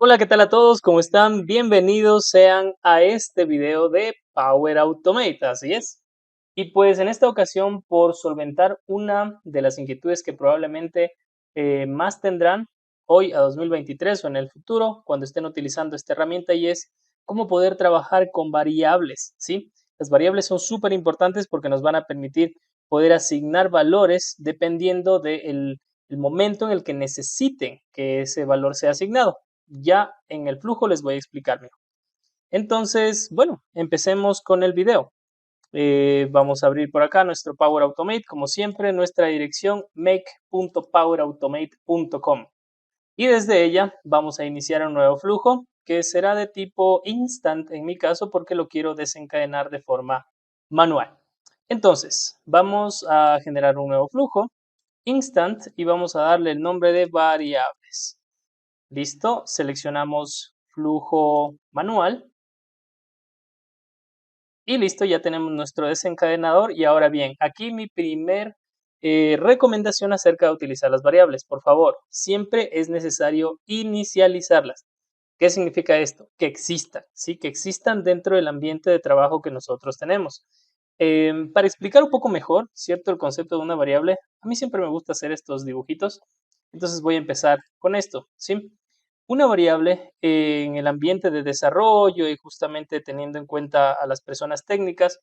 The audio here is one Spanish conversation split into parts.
Hola, ¿qué tal a todos? ¿Cómo están? Bienvenidos sean a este video de Power Automate, así es. Y pues en esta ocasión, por solventar una de las inquietudes que probablemente más tendrán hoy a 2023 o en el futuro, cuando estén utilizando esta herramienta, y es cómo poder trabajar con variables, ¿sí? Las variables son súper importantes porque nos van a permitir poder asignar valores dependiendo del el momento en el que necesiten que ese valor sea asignado. Ya en el flujo les voy a explicar mejor. Entonces, bueno, empecemos con el video. Vamos a abrir por acá nuestro Power Automate, como siempre, nuestra dirección make.powerautomate.com. Y desde ella vamos a iniciar un nuevo flujo que será de tipo instant en mi caso porque lo quiero desencadenar de forma manual. Entonces, vamos a generar un nuevo flujo instant y vamos a darle el nombre de variables. Listo, seleccionamos flujo manual y listo, ya tenemos nuestro desencadenador. Y ahora bien, aquí mi primer recomendación acerca de utilizar las variables. Por favor, siempre es necesario inicializarlas. ¿Qué significa esto? Que existan, ¿sí? Que existan dentro del ambiente de trabajo que nosotros tenemos. Para explicar un poco mejor, ¿cierto? El concepto de una variable, a mí siempre me gusta hacer estos dibujitos. Entonces voy a empezar con esto, ¿sí? Una variable en el ambiente de desarrollo y justamente teniendo en cuenta a las personas técnicas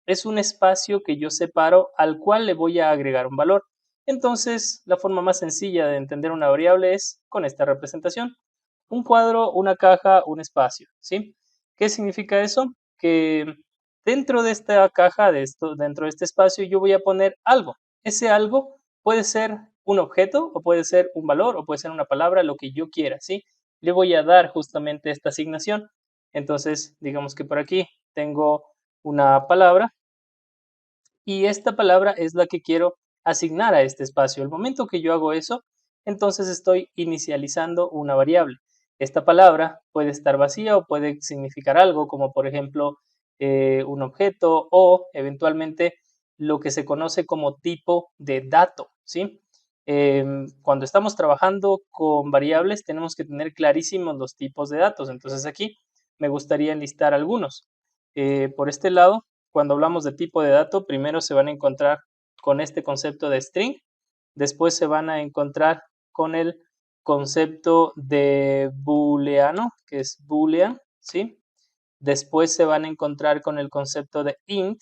es un espacio que yo separo al cual le voy a agregar un valor. Entonces, la forma más sencilla de entender una variable es con esta representación. Un cuadro, una caja, un espacio, ¿sí? ¿Qué significa eso? Que dentro de esta caja, dentro de este espacio, yo voy a poner algo. Ese algo puede ser un objeto o puede ser un valor o puede ser una palabra, lo que yo quiera, ¿sí? Le voy a dar justamente esta asignación. Entonces, digamos que por aquí tengo una palabra y esta palabra es la que quiero asignar a este espacio. El momento que yo hago eso, entonces estoy inicializando una variable. Esta palabra puede estar vacía o puede significar algo, como por ejemplo un objeto o eventualmente lo que se conoce como tipo de dato, ¿sí? Cuando estamos trabajando con variables tenemos que tener clarísimos los tipos de datos. Entonces aquí me gustaría enlistar algunos. Por este lado, cuando hablamos de tipo de dato, primero se van a encontrar con este concepto de string, después se van a encontrar con el concepto de booleano, que es boolean, ¿sí? Después se van a encontrar con el concepto de int,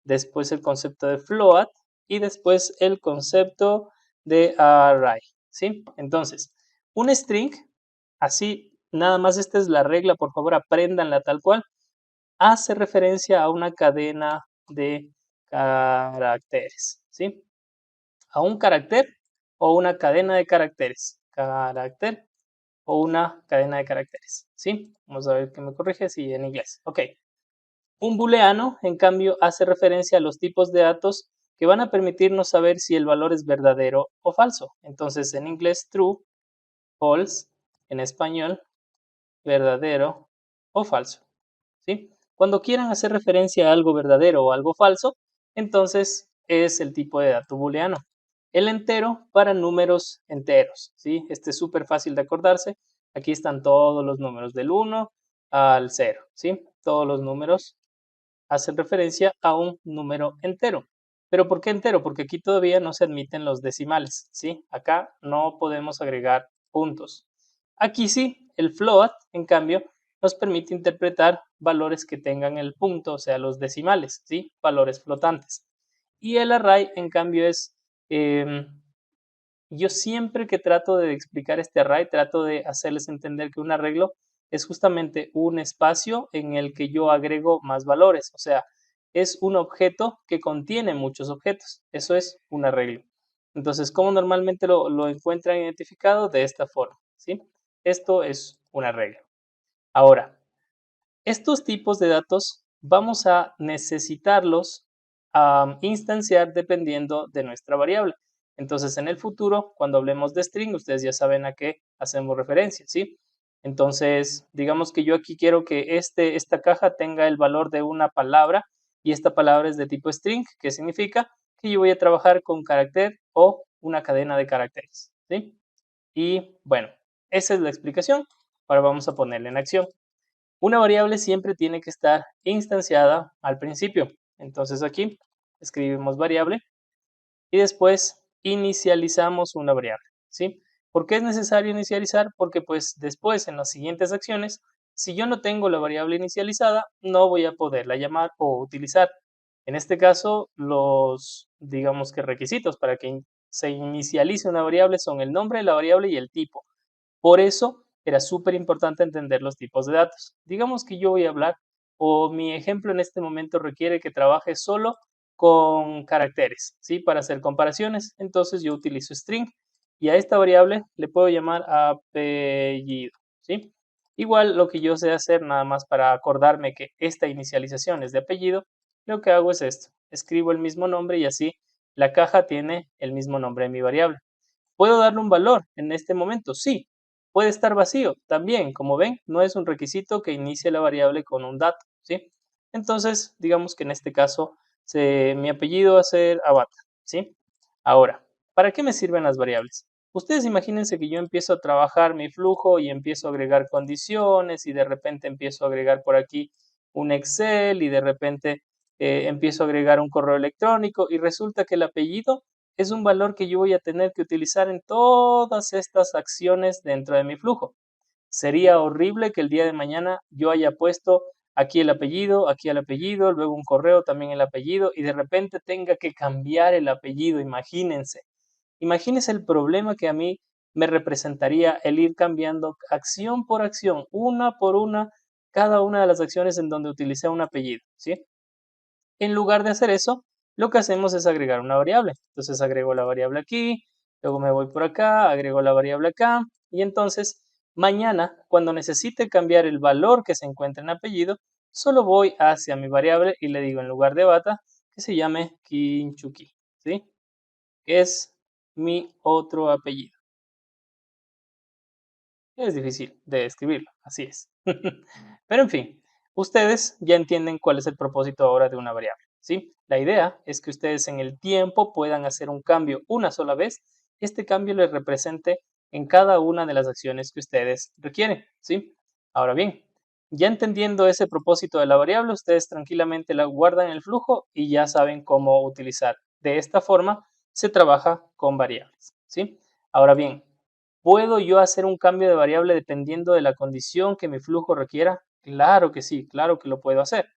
después el concepto de float y después el concepto de array, ¿sí? Entonces, un string, así, nada más esta es la regla, por favor apréndanla tal cual, hace referencia a una cadena de caracteres, ¿sí? A un carácter o una cadena de caracteres. Carácter o una cadena de caracteres, ¿sí? Vamos a ver qué me corrige, sí, en inglés. Ok. Un booleano, en cambio, hace referencia a los tipos de datos que van a permitirnos saber si el valor es verdadero o falso. Entonces, en inglés, true, false, en español, verdadero o falso, ¿sí? Cuando quieran hacer referencia a algo verdadero o algo falso, entonces es el tipo de dato booleano. El entero para números enteros, ¿sí? Este es súper fácil de acordarse. Aquí están todos los números del 1 al 0, ¿sí? Todos los números hacen referencia a un número entero. ¿Pero por qué entero? Porque aquí todavía no se admiten los decimales, ¿sí? Acá no podemos agregar puntos. Aquí sí, el float, en cambio, nos permite interpretar valores que tengan el punto, o sea, los decimales, ¿sí? Valores flotantes. Y el array, en cambio, es... yo siempre que trato de explicar este array, trato de hacerles entender que un arreglo es justamente un espacio en el que yo agrego más valores, o sea, es un objeto que contiene muchos objetos, eso es un arreglo. Entonces, ¿cómo normalmente lo encuentran identificado? De esta forma, ¿sí? Esto es un arreglo. Ahora, estos tipos de datos vamos a necesitarlos instanciar dependiendo de nuestra variable. Entonces, en el futuro, cuando hablemos de string, ustedes ya saben a qué hacemos referencia, ¿sí? Entonces, digamos que yo aquí quiero que esta caja tenga el valor de una palabra y esta palabra es de tipo string, que significa que yo voy a trabajar con carácter o una cadena de caracteres, ¿sí? Y bueno, esa es la explicación. Ahora vamos a ponerla en acción. Una variable siempre tiene que estar instanciada al principio. Entonces aquí escribimos variable y después inicializamos una variable, ¿sí? ¿Por qué es necesario inicializar? Porque pues después en las siguientes acciones, si yo no tengo la variable inicializada, no voy a poderla llamar o utilizar. En este caso, los, digamos que requisitos para que se inicialice una variable son el nombre de la variable y el tipo. Por eso era súper importante entender los tipos de datos. Digamos que yo voy a hablar o mi ejemplo en este momento requiere que trabaje solo con caracteres, ¿sí? Para hacer comparaciones. Entonces yo utilizo string y a esta variable le puedo llamar apellido, ¿sí? Igual lo que yo sé hacer nada más para acordarme que esta inicialización es de apellido, lo que hago es esto. Escribo el mismo nombre y así la caja tiene el mismo nombre de mi variable. ¿Puedo darle un valor en este momento? Sí. Puede estar vacío también. Como ven, no es un requisito que inicie la variable con un dato, ¿sí? Entonces, digamos que en este caso mi apellido va a ser Abata, ¿sí? Ahora, ¿para qué me sirven las variables? Ustedes imagínense que yo empiezo a trabajar mi flujo y empiezo a agregar condiciones y de repente empiezo a agregar por aquí un Excel y de repente empiezo a agregar un correo electrónico y resulta que el apellido es un valor que yo voy a tener que utilizar en todas estas acciones dentro de mi flujo. Sería horrible que el día de mañana yo haya puesto aquí el apellido, luego un correo también el apellido y de repente tenga que cambiar el apellido, imagínense. Imagínense el problema que a mí me representaría el ir cambiando acción por acción, una por una, cada una de las acciones en donde utilicé un apellido, ¿sí? En lugar de hacer eso, lo que hacemos es agregar una variable. Entonces agrego la variable aquí, luego me voy por acá, agrego la variable acá y entonces mañana, cuando necesite cambiar el valor que se encuentra en apellido, solo voy hacia mi variable y le digo en lugar de bata que se llame Kinchuki, ¿sí? Que es mi otro apellido. Es difícil de escribirlo, así es. Pero en fin, ustedes ya entienden cuál es el propósito ahora de una variable, ¿sí? La idea es que ustedes en el tiempo puedan hacer un cambio una sola vez y este cambio les represente en cada una de las acciones que ustedes requieren, ¿sí? Ahora bien, ya entendiendo ese propósito de la variable, ustedes tranquilamente la guardan en el flujo y ya saben cómo utilizar. De esta forma se trabaja con variables, ¿sí? Ahora bien, ¿puedo yo hacer un cambio de variable dependiendo de la condición que mi flujo requiera? Claro que sí, claro que lo puedo hacer.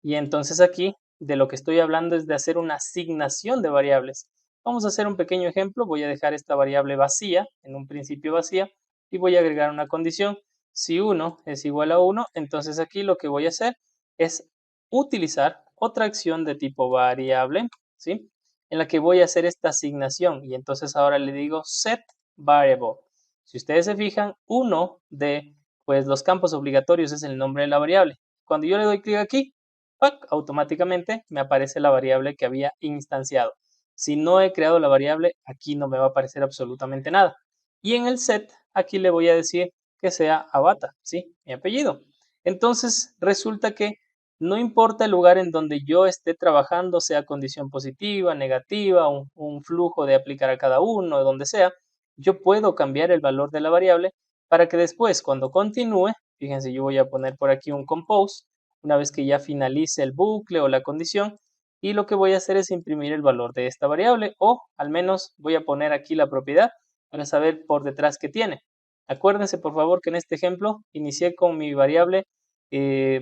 Y entonces aquí de lo que estoy hablando es de hacer una asignación de variables. Vamos a hacer un pequeño ejemplo. Voy a dejar esta variable vacía, en un principio vacía, y voy a agregar una condición. Si 1 es igual a 1, entonces aquí lo que voy a hacer es utilizar otra acción de tipo variable, ¿sí? En la que voy a hacer esta asignación. Y entonces ahora le digo set variable. Si ustedes se fijan, uno de pues, los campos obligatorios es el nombre de la variable. Cuando yo le doy clic aquí, ¡pac! Automáticamente me aparece la variable que había instanciado. Si no he creado la variable, aquí no me va a aparecer absolutamente nada. Y en el set, aquí le voy a decir que sea Abata, ¿sí? Mi apellido. Entonces, resulta que no importa el lugar en donde yo esté trabajando, sea condición positiva, negativa, un flujo de aplicar a cada uno, donde sea, yo puedo cambiar el valor de la variable para que después, cuando continúe, fíjense, yo voy a poner por aquí un compose, una vez que ya finalice el bucle o la condición, y lo que voy a hacer es imprimir el valor de esta variable o al menos voy a poner aquí la propiedad para saber por detrás qué tiene. Acuérdense por favor que en este ejemplo inicié con mi variable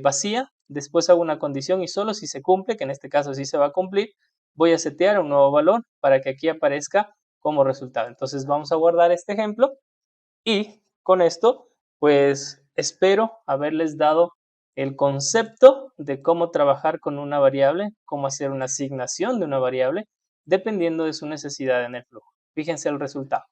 vacía, después hago una condición y solo si se cumple, que en este caso sí se va a cumplir, voy a setear un nuevo valor para que aquí aparezca como resultado. Entonces vamos a guardar este ejemplo y con esto, pues espero haberles dado el concepto de cómo trabajar con una variable, cómo hacer una asignación de una variable, dependiendo de su necesidad en el flujo. Fíjense el resultado.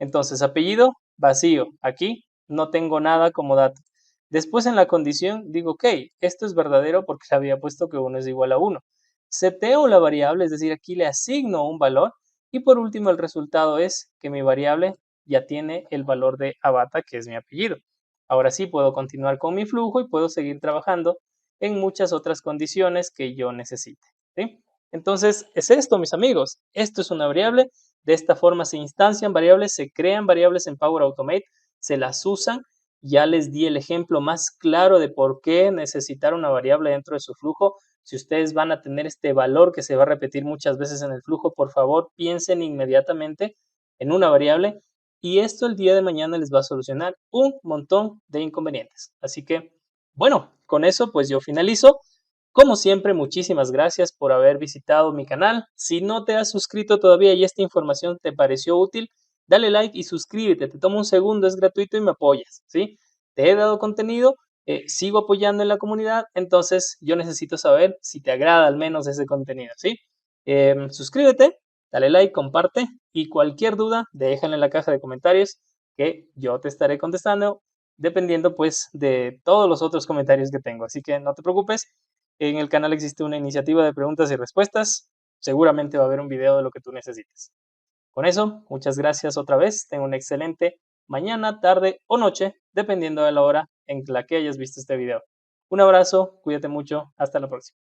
Entonces, apellido vacío. Aquí no tengo nada como dato. Después en la condición digo, ok, esto es verdadero porque le había puesto que 1 es igual a 1. Seteo la variable, es decir, aquí le asigno un valor. Y por último, el resultado es que mi variable ya tiene el valor de Abata, que es mi apellido. Ahora sí puedo continuar con mi flujo y puedo seguir trabajando en muchas otras condiciones que yo necesite, ¿sí? Entonces, es esto, mis amigos. Esto es una variable. De esta forma se instancian variables, se crean variables en Power Automate se las usan. Ya les di el ejemplo más claro de por qué necesitar una variable dentro de su flujo. Si ustedes van a tener este valor que se va a repetir muchas veces en el flujo, por favor, piensen inmediatamente en una variable y esto el día de mañana les va a solucionar un montón de inconvenientes. Así que, bueno, con eso pues yo finalizo. Como siempre, muchísimas gracias por haber visitado mi canal. Si no te has suscrito todavía y esta información te pareció útil, dale like y suscríbete. Te toma un segundo, es gratuito y me apoyas, ¿sí? Te he dado contenido, sigo apoyando en la comunidad, entonces yo necesito saber si te agrada al menos ese contenido, ¿sí? Suscríbete, dale like, comparte y cualquier duda, déjala en la caja de comentarios que yo te estaré contestando dependiendo pues de todos los otros comentarios que tengo. Así que no te preocupes, en el canal existe una iniciativa de preguntas y respuestas. Seguramente va a haber un video de lo que tú necesites. Con eso, muchas gracias otra vez. Tengo una excelente mañana, tarde o noche, dependiendo de la hora en la que hayas visto este video. Un abrazo, cuídate mucho, hasta la próxima.